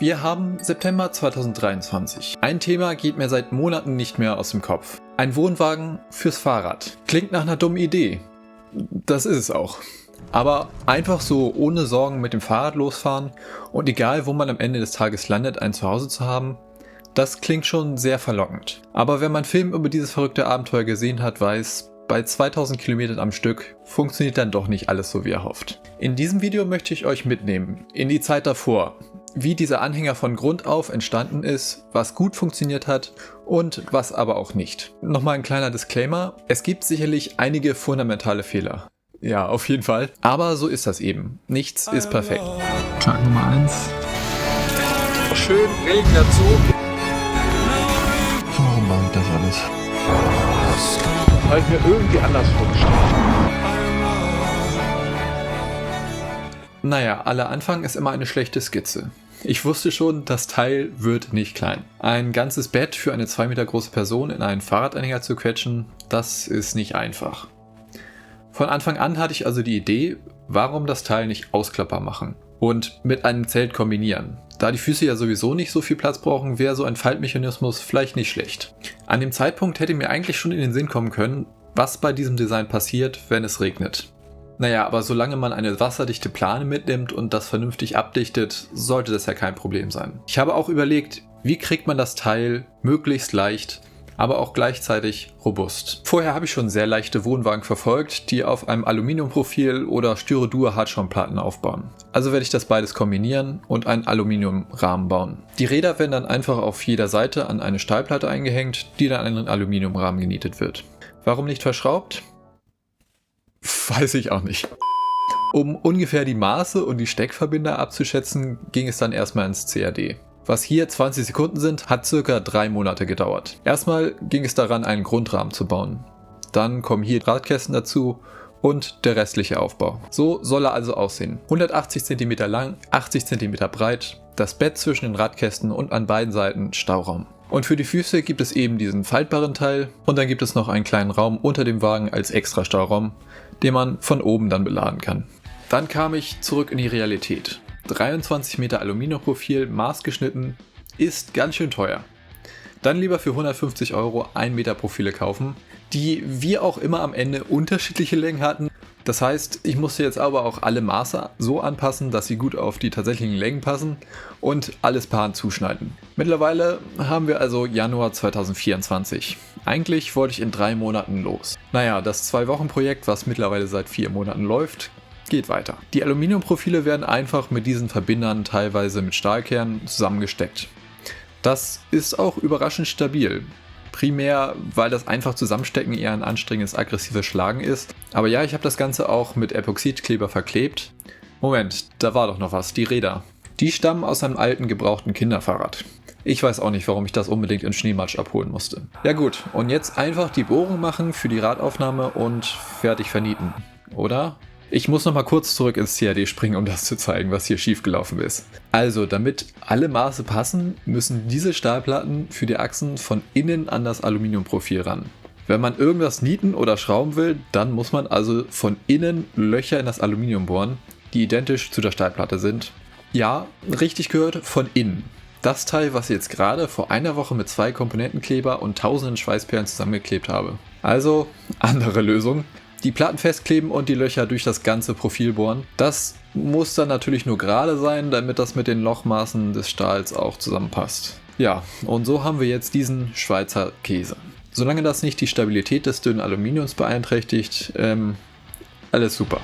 Wir haben September 2023. Ein Thema geht mir seit Monaten nicht mehr aus dem Kopf. Ein Wohnwagen fürs Fahrrad. Klingt nach einer dummen Idee. Das ist es auch. Aber einfach so ohne Sorgen mit dem Fahrrad losfahren und egal wo man am Ende des Tages landet, ein Zuhause zu haben, das klingt schon sehr verlockend. Aber wer meinen Film über dieses verrückte Abenteuer gesehen hat, weiß, bei 2000 Kilometern am Stück funktioniert dann doch nicht alles so wie erhofft. In diesem Video möchte ich euch mitnehmen in die Zeit davor, wie dieser Anhänger von Grund auf entstanden ist, was gut funktioniert hat und was aber auch nicht. Nochmal ein kleiner Disclaimer, es gibt sicherlich einige fundamentale Fehler. Ja, auf jeden Fall. Aber so ist das eben. Nichts ist perfekt. Tag Nummer 1. Schön Regen dazu. Warum mache ich das alles? Habe ich mir irgendwie anders vorgestellt. Naja, aller Anfang ist immer eine schlechte Skizze. Ich wusste schon, das Teil wird nicht klein. Ein ganzes Bett für eine 2 Meter große Person in einen Fahrradanhänger zu quetschen, das ist nicht einfach. Von Anfang an hatte ich also die Idee, warum das Teil nicht ausklappbar machen und mit einem Zelt kombinieren. Da die Füße ja sowieso nicht so viel Platz brauchen, wäre so ein Faltmechanismus vielleicht nicht schlecht. An dem Zeitpunkt hätte mir eigentlich schon in den Sinn kommen können, was bei diesem Design passiert, wenn es regnet. Naja, aber solange man eine wasserdichte Plane mitnimmt und das vernünftig abdichtet, sollte das ja kein Problem sein. Ich habe auch überlegt, wie kriegt man das Teil möglichst leicht, aber auch gleichzeitig robust. Vorher habe ich schon sehr leichte Wohnwagen verfolgt, die auf einem Aluminiumprofil oder Styrodur-Hartschornplatten aufbauen. Also werde ich das beides kombinieren und einen Aluminiumrahmen bauen. Die Räder werden dann einfach auf jeder Seite an eine Stahlplatte eingehängt, die dann an den Aluminiumrahmen genietet wird. Warum nicht verschraubt? Weiß ich auch nicht. Um ungefähr die Maße und die Steckverbinder abzuschätzen, ging es dann erstmal ins CAD. Was hier 20 Sekunden sind, hat circa 3 Monate gedauert. Erstmal ging es daran, einen Grundrahmen zu bauen. Dann kommen hier Radkästen dazu und der restliche Aufbau. So soll er also aussehen. 180 cm lang, 80 cm breit, das Bett zwischen den Radkästen und an beiden Seiten Stauraum. Und für die Füße gibt es eben diesen faltbaren Teil und dann gibt es noch einen kleinen Raum unter dem Wagen als extra Stauraum, den man von oben dann beladen kann. Dann kam ich zurück in die Realität. 23 Meter Aluminiumprofil, maßgeschnitten, ist ganz schön teuer. Dann lieber für 150 € 1 Meter Profile kaufen, die wie auch immer am Ende unterschiedliche Längen hatten. Das heißt, ich musste jetzt aber auch alle Maße so anpassen, dass sie gut auf die tatsächlichen Längen passen und alles per Hand zuschneiden. Mittlerweile haben wir also Januar 2024. Eigentlich wollte ich in 3 Monaten los. Naja, das 2-Wochen-Projekt, was mittlerweile seit 4 Monaten läuft, geht weiter. Die Aluminiumprofile werden einfach mit diesen Verbindern teilweise mit Stahlkernen zusammengesteckt. Das ist auch überraschend stabil. Primär, weil das einfach Zusammenstecken eher ein anstrengendes, aggressives Schlagen ist. Aber ja, ich habe das Ganze auch mit Epoxidkleber verklebt. Moment, da war doch noch was, die Räder. Die stammen aus einem alten, gebrauchten Kinderfahrrad. Ich weiß auch nicht, warum ich das unbedingt in Schneematsch abholen musste. Ja gut, und jetzt einfach die Bohrung machen für die Radaufnahme und fertig vernieten, oder? Ich muss noch mal kurz zurück ins CAD springen, um das zu zeigen, was hier schiefgelaufen ist. Also, damit alle Maße passen, müssen diese Stahlplatten für die Achsen von innen an das Aluminiumprofil ran. Wenn man irgendwas nieten oder schrauben will, dann muss man also von innen Löcher in das Aluminium bohren, die identisch zu der Stahlplatte sind. Ja, richtig gehört, von innen. Das Teil, was ich jetzt gerade vor einer Woche mit 2 Komponentenkleber und tausenden Schweißperlen zusammengeklebt habe. Also, andere Lösung. Die Platten festkleben und die Löcher durch das ganze Profil bohren. Das muss dann natürlich nur gerade sein, damit das mit den Lochmaßen des Stahls auch zusammenpasst. Ja, und so haben wir jetzt diesen Schweizer Käse. Solange das nicht die Stabilität des dünnen Aluminiums beeinträchtigt, alles super.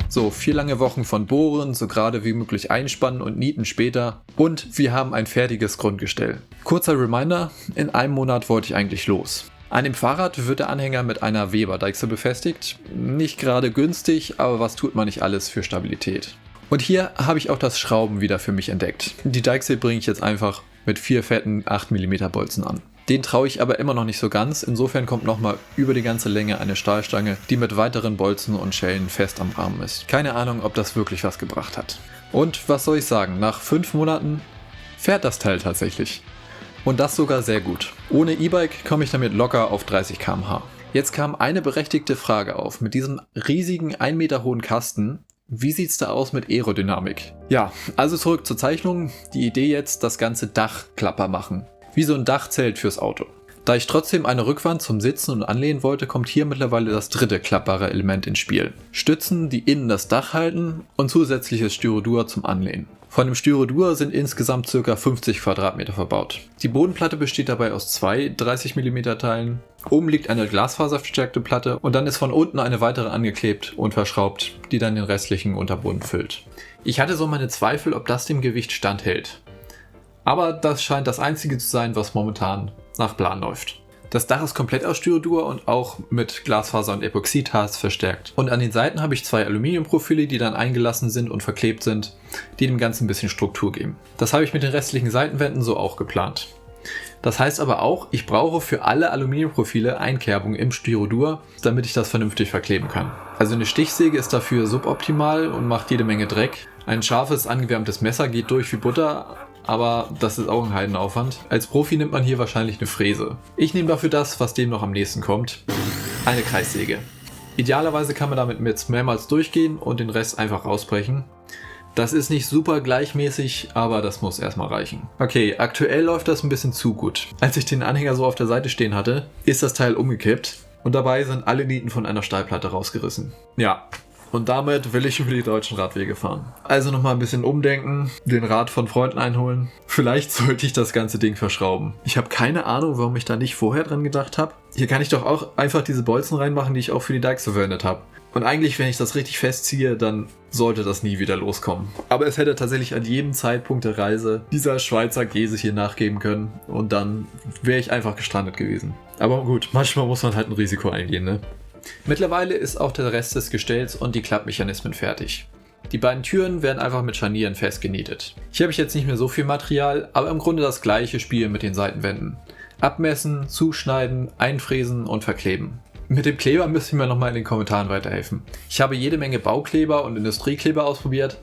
So, 4 lange Wochen von Bohren, so gerade wie möglich einspannen und nieten später. Und wir haben ein fertiges Grundgestell. Kurzer Reminder, in einem Monat wollte ich eigentlich los. An dem Fahrrad wird der Anhänger mit einer Weber-Deichsel befestigt. Nicht gerade günstig, aber was tut man nicht alles für Stabilität. Und hier habe ich auch das Schrauben wieder für mich entdeckt. Die Deichsel bringe ich jetzt einfach mit 4 fetten 8 mm Bolzen an. Den traue ich aber immer noch nicht so ganz, insofern kommt nochmal über die ganze Länge eine Stahlstange, die mit weiteren Bolzen und Schellen fest am Rahmen ist. Keine Ahnung, ob das wirklich was gebracht hat. Und was soll ich sagen, nach 5 Monaten fährt das Teil tatsächlich. Und das sogar sehr gut. Ohne E-Bike komme ich damit locker auf 30 km/h. Jetzt kam eine berechtigte Frage auf. Mit diesem riesigen 1 Meter hohen Kasten, Wie sieht's da aus mit Aerodynamik? Ja, also zurück zur Zeichnung. Die Idee jetzt, das ganze Dach klappbar machen. Wie so ein Dachzelt fürs Auto. Da ich trotzdem eine Rückwand zum Sitzen und Anlehnen wollte, kommt hier mittlerweile das dritte klappbare Element ins Spiel. Stützen, die innen das Dach halten und zusätzliches Styrodur zum Anlehnen. Von dem Styrodur sind insgesamt ca. 50 Quadratmeter verbaut. Die Bodenplatte besteht dabei aus zwei 30 mm Teilen. Oben liegt eine glasfaserverstärkte Platte und dann ist von unten eine weitere angeklebt und verschraubt, die dann den restlichen Unterboden füllt. Ich hatte so meine Zweifel, ob das dem Gewicht standhält. Aber das scheint das einzige zu sein, was momentan nach Plan läuft. Das Dach ist komplett aus Styrodur und auch mit Glasfaser und Epoxidharz verstärkt. Und an den Seiten habe ich zwei Aluminiumprofile, die dann eingelassen sind und verklebt sind, die dem Ganzen ein bisschen Struktur geben. Das habe ich mit den restlichen Seitenwänden so auch geplant. Das heißt aber auch, ich brauche für alle Aluminiumprofile Einkerbung im Styrodur, damit ich das vernünftig verkleben kann. Also eine Stichsäge ist dafür suboptimal und macht jede Menge Dreck. Ein scharfes, angewärmtes Messer geht durch wie Butter, aber das ist auch ein Heidenaufwand. Als Profi nimmt man hier wahrscheinlich eine Fräse. Ich nehme dafür das, was dem noch am nächsten kommt. Eine Kreissäge. Idealerweise kann man damit mehrmals durchgehen und den Rest einfach rausbrechen. Das ist nicht super gleichmäßig, aber das muss erstmal reichen. Okay, aktuell läuft das ein bisschen zu gut. Als ich den Anhänger so auf der Seite stehen hatte, ist das Teil umgekippt und dabei sind alle Nieten von einer Stahlplatte rausgerissen. Ja. Und damit will ich über die deutschen Radwege fahren. Also nochmal ein bisschen umdenken, den Rat von Freunden einholen. Vielleicht sollte ich das ganze Ding verschrauben. Ich habe keine Ahnung, warum ich da nicht vorher dran gedacht habe. Hier kann ich doch auch einfach diese Bolzen reinmachen, die ich auch für die Deichse verwendet habe. Und eigentlich, wenn ich das richtig festziehe, dann sollte das nie wieder loskommen. Aber es hätte tatsächlich an jedem Zeitpunkt der Reise dieser Schweizer Käse hier nachgeben können. Und dann wäre ich einfach gestrandet gewesen. Aber gut, manchmal muss man halt ein Risiko eingehen, ne? Mittlerweile ist auch der Rest des Gestells und die Klappmechanismen fertig. Die beiden Türen werden einfach mit Scharnieren festgenietet. Hier habe ich jetzt nicht mehr so viel Material, aber im Grunde das gleiche Spiel mit den Seitenwänden. Abmessen, zuschneiden, einfräsen und verkleben. Mit dem Kleber müsst ihr mir nochmal in den Kommentaren weiterhelfen. Ich habe jede Menge Baukleber und Industriekleber ausprobiert,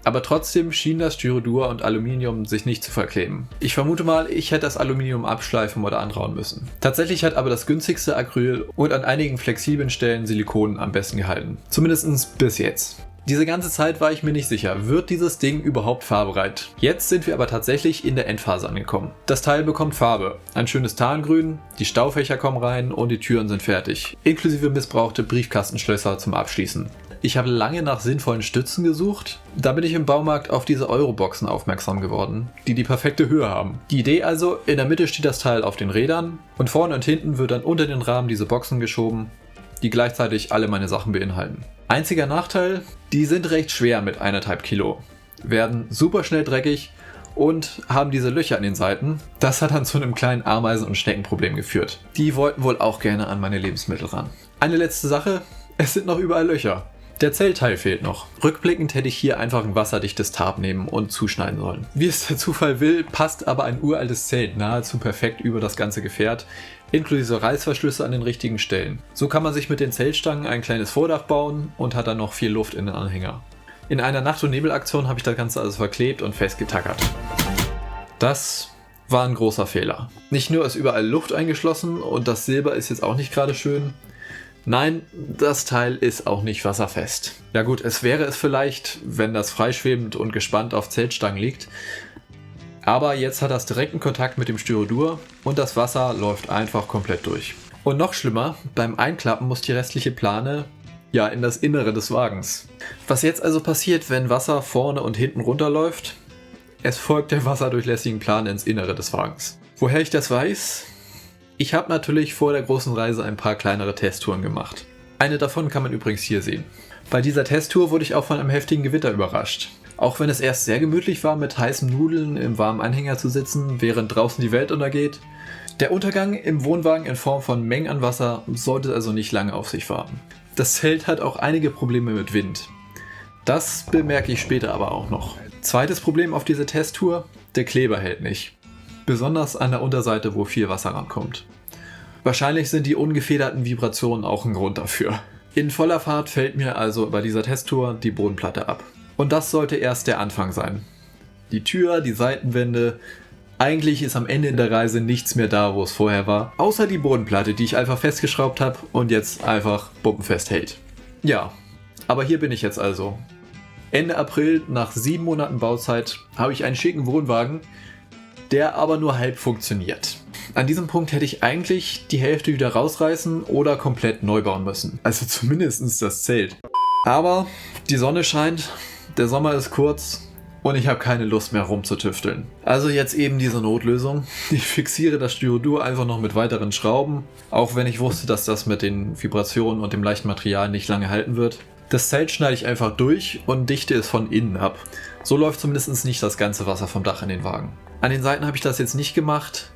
aber trotzdem schien das Styrodur und Aluminium sich nicht zu verkleben. Ich vermute mal, ich hätte das Aluminium abschleifen oder anrauen müssen. Tatsächlich hat aber das günstigste Acryl und an einigen flexiblen Stellen Silikon am besten gehalten. Zumindest bis jetzt. Diese ganze Zeit war ich mir nicht sicher, wird dieses Ding überhaupt fahrbereit? Jetzt sind wir aber tatsächlich in der Endphase angekommen. Das Teil bekommt Farbe, ein schönes Tarngrün, die Staufächer kommen rein und die Türen sind fertig, inklusive missbrauchte Briefkastenschlösser zum Abschließen. Ich habe lange nach sinnvollen Stützen gesucht, da bin ich im Baumarkt auf diese Euroboxen aufmerksam geworden, die perfekte Höhe haben. Die Idee also, in der Mitte steht das Teil auf den Rädern und vorne und hinten wird dann unter den Rahmen diese Boxen geschoben, die gleichzeitig alle meine Sachen beinhalten. Einziger Nachteil, die sind recht schwer mit 1,5 Kilo, werden super schnell dreckig und haben diese Löcher an den Seiten. Das hat dann zu einem kleinen Ameisen- und Schneckenproblem geführt. Die wollten wohl auch gerne an meine Lebensmittel ran. Eine letzte Sache, es sind noch überall Löcher. Der Zellteil fehlt noch. Rückblickend hätte ich hier einfach ein wasserdichtes Tarp nehmen und zuschneiden sollen. Wie es der Zufall will, passt aber ein uraltes Zelt nahezu perfekt über das ganze Gefährt, inklusive Reißverschlüsse an den richtigen Stellen. So kann man sich mit den Zeltstangen ein kleines Vordach bauen und hat dann noch viel Luft in den Anhänger. In einer Nacht- und Nebelaktion habe ich das Ganze also verklebt und festgetackert. Das war ein großer Fehler. Nicht nur ist überall Luft eingeschlossen und das Silber ist jetzt auch nicht gerade schön. Nein, das Teil ist auch nicht wasserfest. Ja gut, es wäre es vielleicht, wenn das freischwebend und gespannt auf Zeltstangen liegt. Aber jetzt hat das direkten Kontakt mit dem Styrodur und das Wasser läuft einfach komplett durch. Und noch schlimmer, beim Einklappen muss die restliche Plane in das Innere des Wagens. Was jetzt also passiert, wenn Wasser vorne und hinten runterläuft? Es folgt der wasserdurchlässigen Plane ins Innere des Wagens. Woher ich das weiß? Ich habe natürlich vor der großen Reise ein paar kleinere Testtouren gemacht. Eine davon kann man übrigens hier sehen. Bei dieser Testtour wurde ich auch von einem heftigen Gewitter überrascht. Auch wenn es erst sehr gemütlich war, mit heißen Nudeln im warmen Anhänger zu sitzen, während draußen die Welt untergeht. Der Untergang im Wohnwagen in Form von Mengen an Wasser sollte also nicht lange auf sich warten. Das Zelt hat auch einige Probleme mit Wind. Das bemerke ich später aber auch noch. Zweites Problem auf dieser Testtour, der Kleber hält nicht. Besonders an der Unterseite, wo viel Wasser rankommt. Wahrscheinlich sind die ungefederten Vibrationen auch ein Grund dafür. In voller Fahrt fällt mir also bei dieser Testtour die Bodenplatte ab. Und das sollte erst der Anfang sein. Die Tür, die Seitenwände, eigentlich ist am Ende der Reise nichts mehr da, wo es vorher war. Außer die Bodenplatte, die ich einfach festgeschraubt habe und jetzt einfach bumpenfest hält. Ja, aber hier bin ich jetzt also. Ende April, nach 7 Monaten Bauzeit, habe ich einen schicken Wohnwagen, der aber nur halb funktioniert. An diesem Punkt hätte ich eigentlich die Hälfte wieder rausreißen oder komplett neu bauen müssen. Also zumindest das Zelt. Aber die Sonne scheint, der Sommer ist kurz und ich habe keine Lust mehr rumzutüfteln. Also jetzt eben diese Notlösung. Ich fixiere das Styrodur einfach noch mit weiteren Schrauben, auch wenn ich wusste, dass das mit den Vibrationen und dem leichten Material nicht lange halten wird. Das Zelt schneide ich einfach durch und dichte es von innen ab. So läuft zumindest nicht das ganze Wasser vom Dach in den Wagen. An den Seiten habe ich das jetzt nicht gemacht,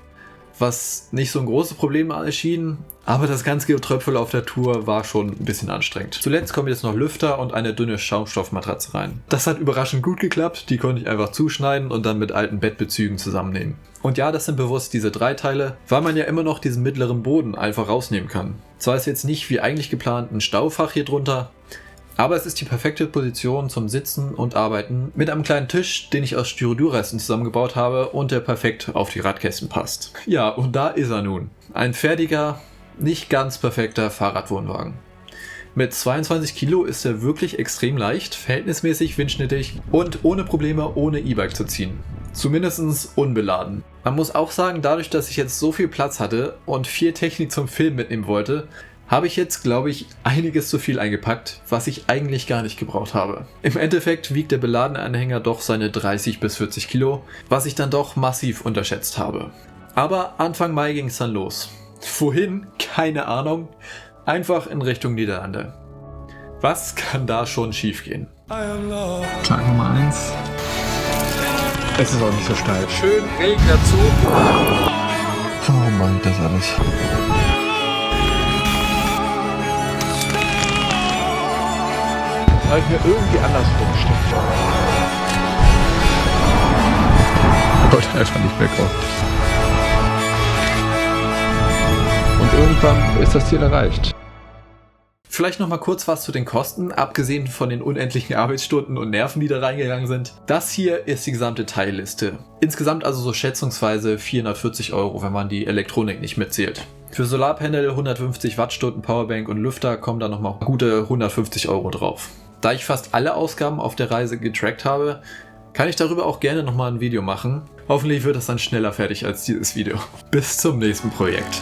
was nicht so ein großes Problem erschien, aber das ganze Getröpfel auf der Tour war schon ein bisschen anstrengend. Zuletzt kommen jetzt noch Lüfter und eine dünne Schaumstoffmatratze rein. Das hat überraschend gut geklappt, die konnte ich einfach zuschneiden und dann mit alten Bettbezügen zusammennehmen. Und ja, das sind bewusst diese 3 Teile, weil man ja immer noch diesen mittleren Boden einfach rausnehmen kann. Zwar ist jetzt nicht wie eigentlich geplant ein Staufach hier drunter, aber es ist die perfekte Position zum Sitzen und Arbeiten mit einem kleinen Tisch, den ich aus Styrodurresten zusammengebaut habe und der perfekt auf die Radkästen passt. Ja, und da ist er nun. Ein fertiger, nicht ganz perfekter Fahrradwohnwagen. Mit 22 Kilo ist er wirklich extrem leicht, verhältnismäßig windschnittig und ohne Probleme ohne E-Bike zu ziehen. Zumindest unbeladen. Man muss auch sagen, dadurch, dass ich jetzt so viel Platz hatte und viel Technik zum Film mitnehmen wollte, habe ich jetzt, glaube ich, einiges zu viel eingepackt, was ich eigentlich gar nicht gebraucht habe. Im Endeffekt wiegt der beladene Anhänger doch seine 30 bis 40 Kilo, was ich dann doch massiv unterschätzt habe. Aber Anfang Mai ging es dann los. Wohin? Keine Ahnung. Einfach in Richtung Niederlande. Was kann da schon schief gehen? Tag Nummer 1. Es ist auch nicht so steil. Schön Regen dazu. Warum mache ich das alles? Weil ich mir irgendwie anders vorgestellt Ich wollte einfach nicht mehr kommen. Und irgendwann ist das Ziel erreicht. Vielleicht noch mal kurz was zu den Kosten, abgesehen von den unendlichen Arbeitsstunden und Nerven, die da reingegangen sind. Das hier ist die gesamte Teilliste. Insgesamt also so schätzungsweise 440 €, wenn man die Elektronik nicht mitzählt. Für Solarpanel, 150 Wattstunden Powerbank und Lüfter kommen da nochmal gute 150 € drauf. Da ich fast alle Ausgaben auf der Reise getrackt habe, kann ich darüber auch gerne nochmal ein Video machen. Hoffentlich wird das dann schneller fertig als dieses Video. Bis zum nächsten Projekt.